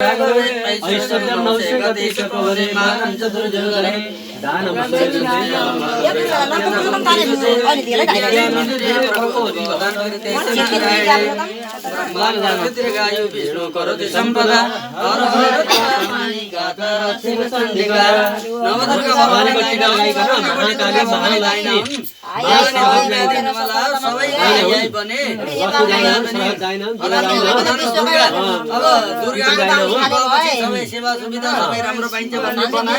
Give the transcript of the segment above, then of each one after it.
ऐश्वर्यं नौषधि सकवरे मानं चतुर्जुगरे दानं ब्रह्माण्डगायु विष्णु करोति संपदा हरहरमानि गाता रक्षिण चण्डिका नवदुर्गा भवानी टीका लगाइकन महाकाली महालाइन सबै आइ बने अब दुर्गा सबै सेवा सुविधा सबै राम्रो पाइन्छ भन्ने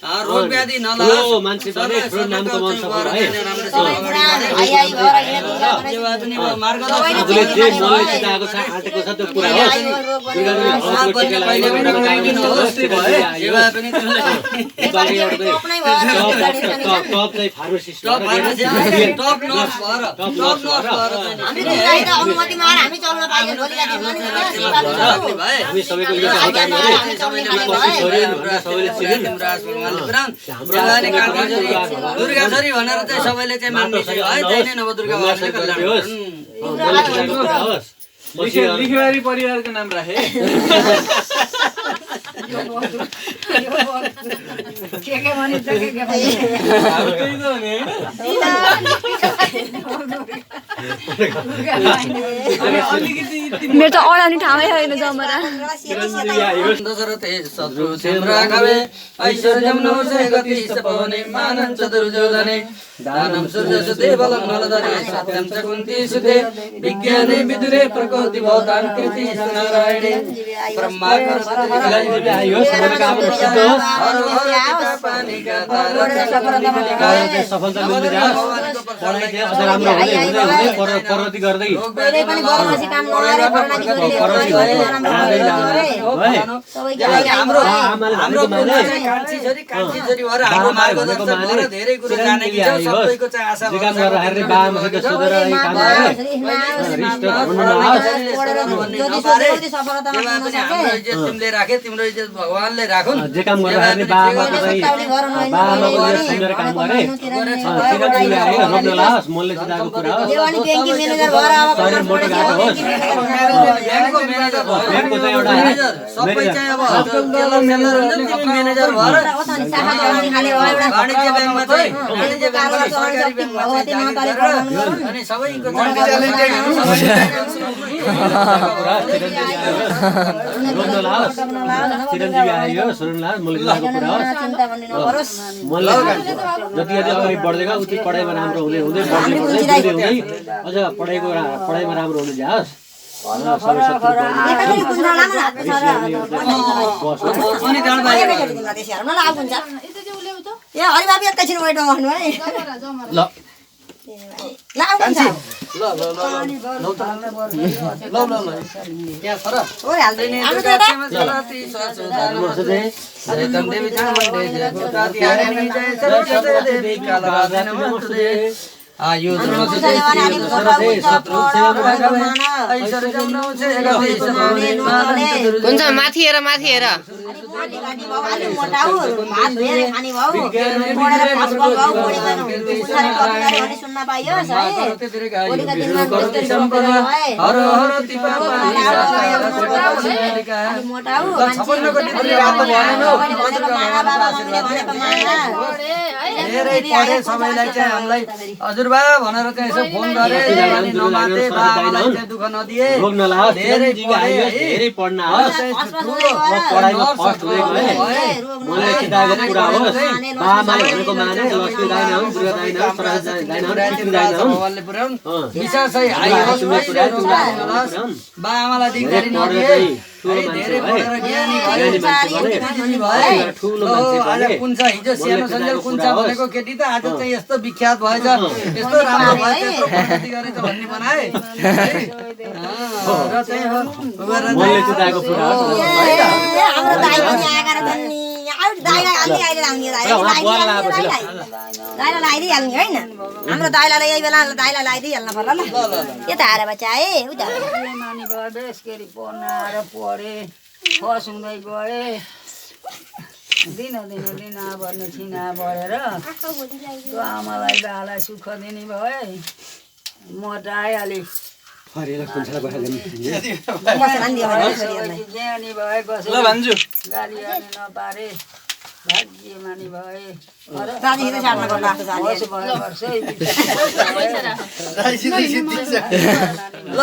रोग व्याधि नलाओस् मान्छे पनि ठुलो नाम कमाउन सक्छ है मार्गदर्शन जे मनले चिताएको छ आँटेको छ त्यो पुरा होस् सेवा पनि टप चाहिँ फार्मासिस्ट टप नर्स भएर हामी सबैको यो दुर्गा छोरी भनेर चाहिँ सबैले चाहिँ मान्ने है त्यही नै नवदुर्गा लिखिवारी परिवारको नाम राखे मेरो त अडाउने ठाउँै छैन जमरा दशरथ शत्रु सेन्द्राघवे ऐश्वर्यं नवसे गति सपवने मानं चतुर्योधने दानं सूर्यसुते बलं नलधरे सत्यं च कुन्ती सुते विज्ञाने विदुरे प्रकृति भवतां कृति नारायणे ब्रह्मा सफलता मिल्दै जाओस् पढाइ चाहिँ अझ राम्रो हुँदै हुँदै प्रगति गर्दै हाम्रो कान्छी छोरी भएर हाम्रो मार्गदर्शन भएर धेरै कुरा जानेकी छ सबैको चाहिँ आशा काम गर्दाखेरि बाबामासित सोधेर काम तिमीले राखे तिम्रो इज्जत भगवानले राखुन् जे काम गर्दाखेरि बाबामाको चाहिँ बाबामाको इज्जत सुनेर काम गरे रोप्न लाओस् मनले चिताएको कुरा होस् शरीर मोटो घाटो होस् ब्याङ्कको चाहिँ एउटा सबै चाहिँ अब म्यानेजर भएर वाणिज्य ब्याङ्कमा चाहिँ सरकारी ब्याङ्कमा अनि सबैको रोप्न लाओस् चिरञ्जीवी आयो सुन्न लाओस् मनले चिताएको कुरा होस् मनले जति जति अगाडि बढ्दै गयो उति पढाइमा राम्रो हुँदै हुँदै हुँदै अझ पढाइमा राम्रो हुँदै जाओस् हुन्छ माथि हेर सबैलाई चाहिँ हामीलाई हजुरबा भनेर चाहिँ यसो फोन गरे नमाते बाबालाई चाहिँ दुःख नदिए धेरै पढ्न होस् पढाइमा फर्स्ट हुँदै गए मनले चिताएको कुरा होस् बाबामाले भनेको माने लक्ष्मी दाइन हुन् दुर्गा दाइन हुन् सरस्वती दाइन हुन् लक्ष्मी दाइन हुन् भगवानले पुर्याउन् विशेष चाहिँ बाबामालाई दिगदारी नदिए धेरै पढेर ज्ञानी भए आज कुन छ हिजो सानो सन्जेल कुन छ भनेको केटी त आज चाहिँ यस्तो विख्यात भएछ यस्तो राम्रो भएछ यस्तो प्रगति गरेछ भन्ने बनाए र चाहिँ मनले चिताएको कुरा होस् हाम्रो दाइलालाई यही बेला दाइला लगाइदिइहाल्नु पर्ला ल यता आएर बच्चा है उता नानी भयो बेसकेरी पढ्न आएर पढे फस हुँदै गए दिन भन्ने छिना बढेर त्यो आमालाई बालाई सुख दिने भए मोटाइहालेँ फरेर कुन्छला बहादुर बसेर नि दियो भने छोरीहरूलाई ज्ञानी भए कसै ल भन्छु गाली गर्ने नपारे भाग्यमानी भए दादी त छाड्न गर्नु आफ्नो जाने होस् भए वर्षै ल